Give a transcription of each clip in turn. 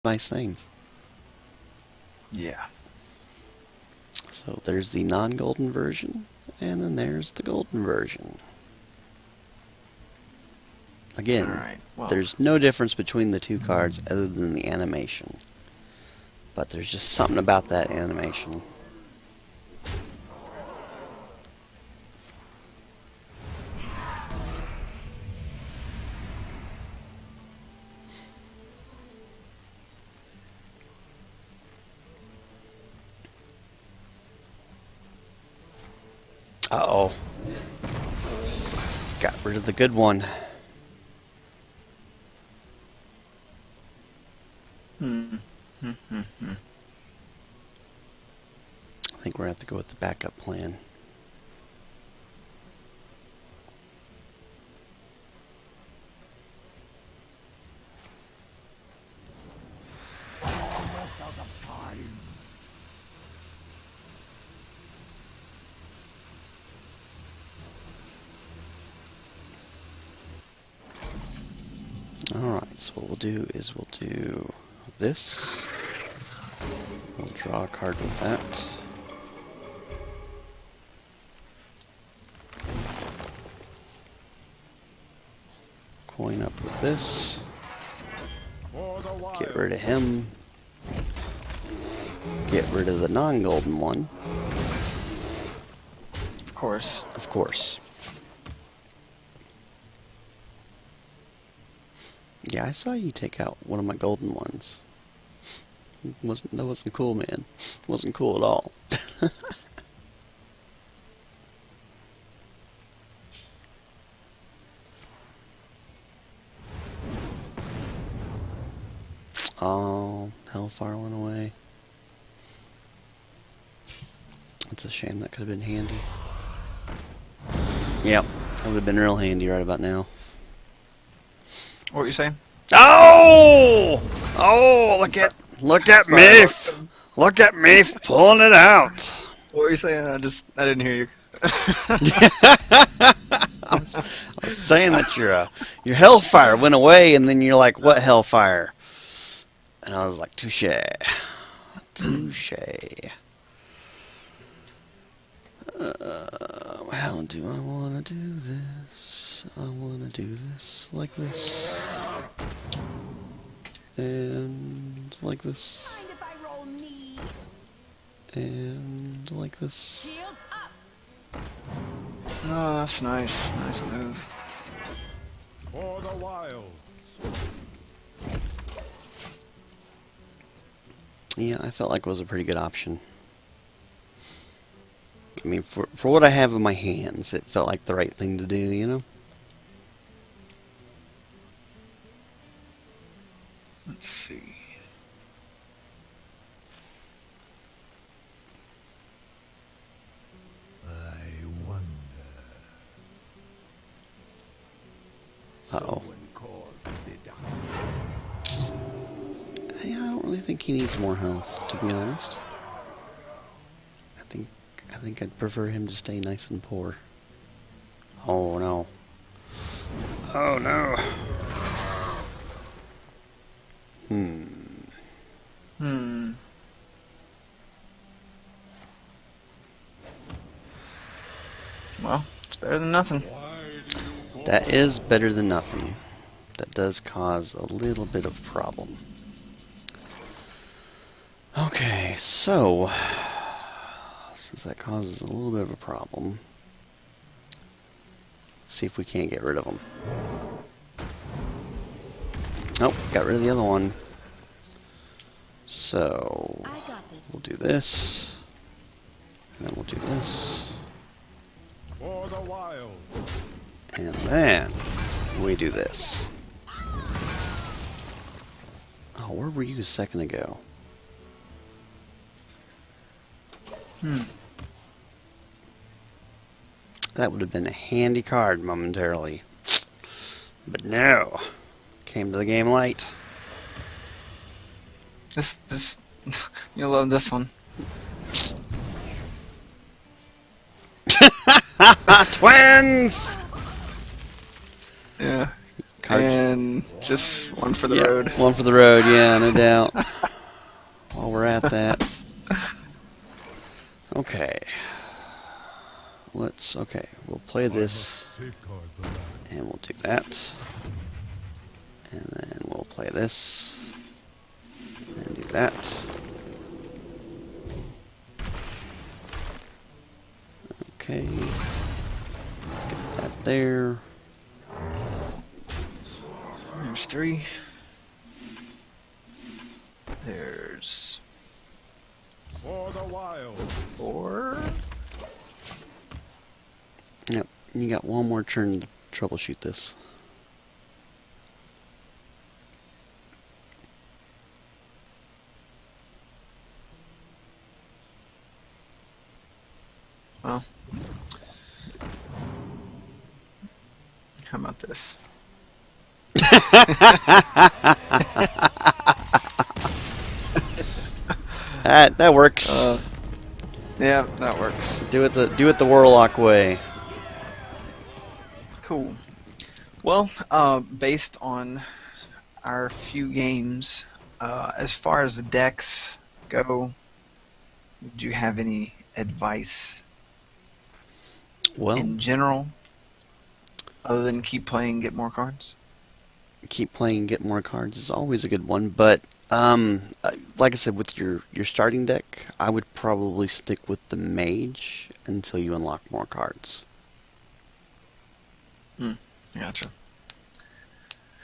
nice things. Yeah. So there's the non-golden version, and then there's the golden version. Again, Alright, well. there's no difference between the two cards other than the animation. But there's just something about that animation. Uh-oh. Got rid of the good one. Hmm. I think we're going to have to go with the backup plan. Alright, so what we'll do is we'll do this. We'll draw a card with that. Coin up with this. Get rid of him. Get rid of the non-golden one. Of course. Of course. Yeah, I saw you take out one of my golden ones. That wasn't cool, man. Wasn't cool at all. Oh, Hellfire went away. It's a shame. That could have been handy. Yep, that would have been real handy right about now. What were you saying? Oh! Oh, look at me! Look at me pulling it out. What were you saying? I didn't hear you. I was saying that your Hellfire went away, and then you're like, what Hellfire? And I was like, touche. Touche. How do I want to do this? I want to do this like this. And like this. And like this. Oh, that's nice. Nice move. For the wild. Yeah, I felt like it was a pretty good option. I mean, for what I have in my hands, it felt like the right thing to do, you know? Let's see. I wonder. Uh-oh. Someone called the doctor. Yeah, I don't really think he needs more health, to be honest. I think I'd prefer him to stay nice and poor. Oh no. Oh no. Well, it's better than nothing. That is better than nothing. That does cause a little bit of problem. Okay, so since that causes a little bit of a problem, let's see if we can't get rid of them. Nope, got rid of the other one. So we'll do this, and then we'll do this, For the wild. and then we do this. Oh, where were you a second ago? That would have been a handy card momentarily. But no. Came to the game late. This, you'll love this one. Twins! Yeah. Cards. And just one for the Yeah, road. one for the road. Yeah, no doubt. While we're at that, okay. Okay. We'll play I this, must safeguard the land. and we'll do that, and then we'll play this, and do that. Okay. Get that there. There's 3. There's For the wild. 4. Yep. You got one more turn to troubleshoot this. Well, how about this? That works. Yeah, that works. Do it the Warlock way. Cool. Well, based on our few games, as far as the decks go, do you have any advice Well, in general, other than keep playing, get more cards? keep playing, get more cards is always a good one. But like I said, with your starting deck, I would probably stick with the Mage until you unlock more cards. Gotcha.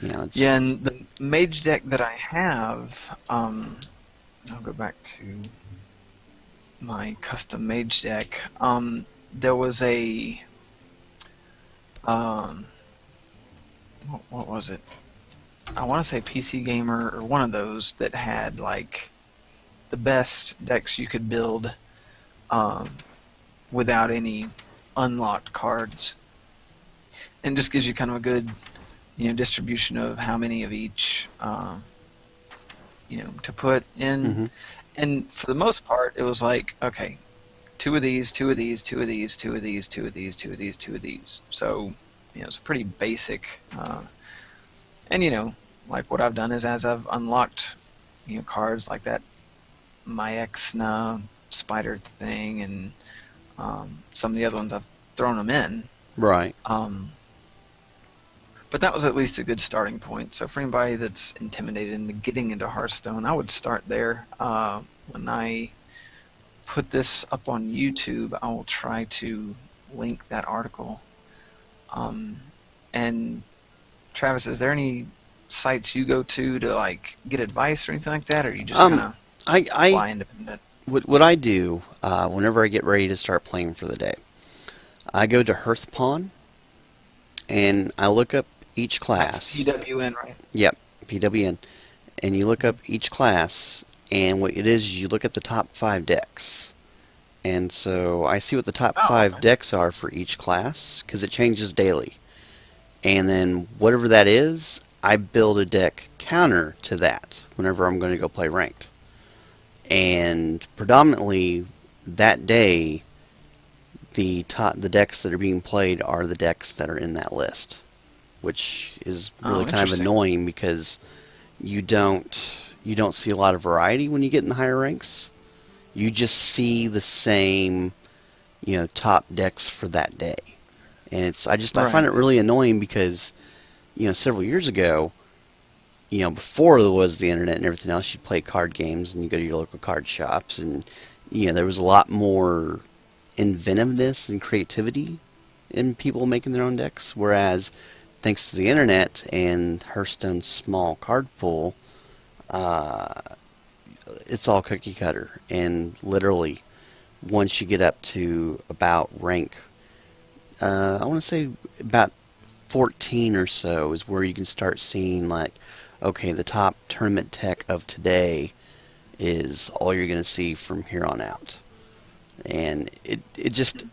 You know, it's, Yeah, and the mage deck that I have, I'll go back to my custom mage deck. There was a, what was it? I want to say PC Gamer or one of those that had like the best decks you could build without any unlocked cards, and just gives you kind of a good, distribution of how many of each, to put in. Mhm. And for the most part, it was like, okay, 2 of these, 2 of these, 2 of these, 2 of these, 2 of these, 2 of these, 2 of these. So, it's pretty basic. And like what I've done is as I've unlocked, cards like that Myexna spider thing and some of the other ones, I've thrown them in. right. But that was at least a good starting point. So for anybody that's intimidated into getting into Hearthstone, I would start there. When I put this up on YouTube, I will try to link that article. And Travis, is there any sites you go to like get advice or anything like that, or you just kind of fly independent? What I do whenever I get ready to start playing for the day, I go to Hearthpawn and I look up each class. That's PWN, right? Yep, PWN. And you look up each class, and what it is you look at the top 5 decks. And so I see what the top 5 decks are for each class, because it changes daily. And then whatever that is, I build a deck counter to that whenever I'm going to go play ranked. And predominantly that day, the decks that are being played are the decks that are in that list, which is really kind of interesting. annoying because you don't see a lot of variety when you get in the higher ranks. You just see the same, top decks for that day, and I find it really annoying because, several years ago, before there was the internet and everything else, you'd play card games and you go to your local card shops, and there was a lot more inventiveness and creativity in people making their own decks, whereas thanks to the internet and Hearthstone's small card pool, it's all cookie cutter. And literally, once you get up to about rank, I want to say about 14 or so is where you can start seeing like, okay, the top tournament tech of today is all you're going to see from here on out. And it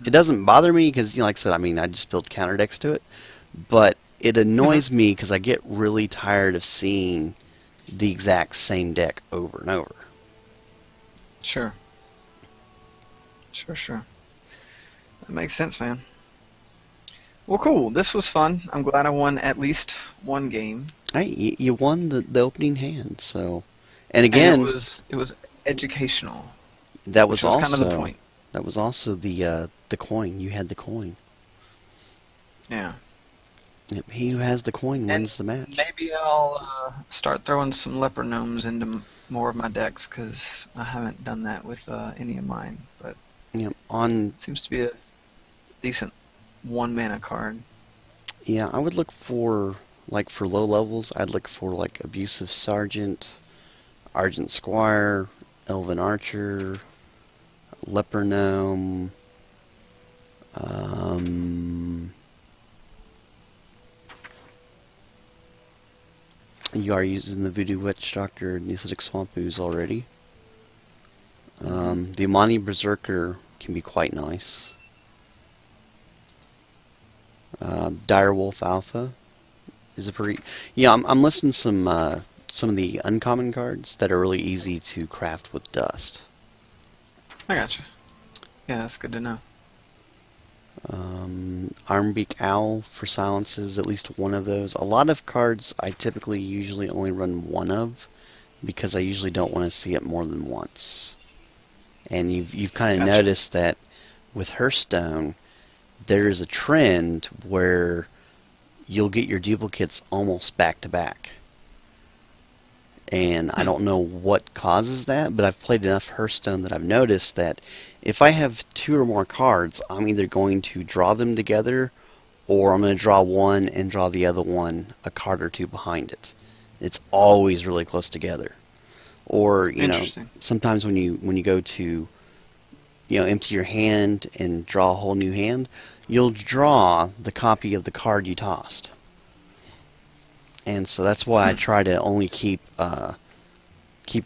doesn't bother me because, like I said, I just build counter decks to it. But it annoys me because I get really tired of seeing the exact same deck over and over. Sure. That makes sense, man. Well, cool. This was fun. I'm glad I won at least one game, Hey, you won the opening hand, so. And and it again, was it was educational, that which was was kind of the also point. the coin. You had the coin. Yeah. Yep, he who has the coin And wins the match. maybe I'll start throwing some leper gnomes into more of my decks because I haven't done that with any of mine. But Yep, on seems to be a decent one mana card. yeah, I would look for like for low levels. I'd look for like abusive sergeant, argent squire, elven archer, leper gnome. Um, you are using the voodoo witch doctor and the acidic swamp ooze already. The Amani berserker can be quite nice. Direwolf alpha is a pretty. Yeah, I'm listing some of the uncommon cards that are really easy to craft with dust. I gotcha. Yeah, that's good to know. Armbeak Owl for silences, at least one of those. A lot of cards I typically usually only run one of because I usually don't want to see it more than once. And you've kind of Gotcha. noticed that with Hearthstone, there is a trend where you'll get your duplicates almost back to back. And I Hmm. don't know what causes that, but I've played enough Hearthstone that I've noticed that if I have two or more cards, I'm either going to draw them together or I'm going to draw one and draw the other one a card or two behind it. It's always really close together. Or, Interesting. sometimes when you go to, empty your hand and draw a whole new hand, you'll draw the copy of the card you tossed. And so that's why I Hmm. try to only keep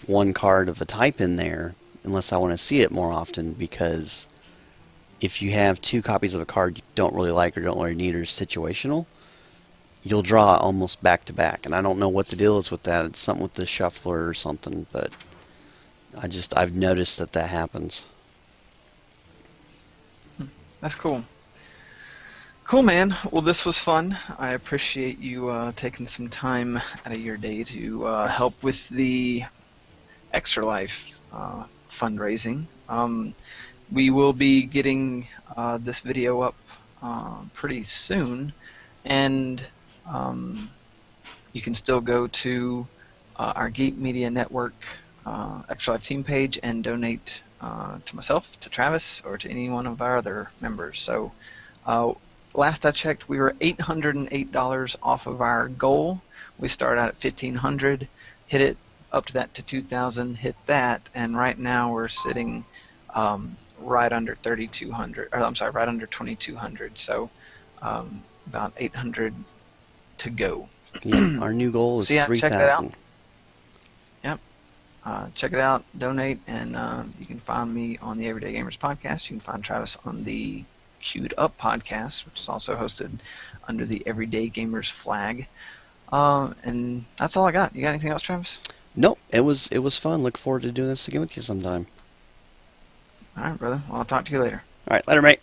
one card of a type in there unless I want to see it more often, because if you have two copies of a card you don't really like or don't really need or is situational, you'll draw almost back to back. And I don't know what the deal is with that. It's something with the shuffler or something, but I've noticed that happens. That's cool. Cool, man. Well, this was fun. I appreciate you taking some time out of your day to help with the Extra Life fundraising. We will be getting this video up pretty soon, and um, you can still go to our Geek Media Network Extra Life team page and donate to myself, to Travis, or to any one of our other members. So uh, last I checked, we were $808 off of our goal. We started out at $1,500, hit it up to that to 2,000, hit that, and right now we're sitting right under 3,200. Or I'm sorry, right under 2,200. So about 800 to go. Yep, our new goal So is yeah, check that out. 3,000. Yep. Check it out, donate, and you can find me on the Everyday Gamers podcast. You can find Travis on the Queued Up podcast, which is also hosted under the Everyday Gamers flag. And that's all I got. You got anything else, Travis? Nope, it was fun. Look forward to doing this again with you sometime. All right, brother. Well, I'll talk to you later. All right, later, mate.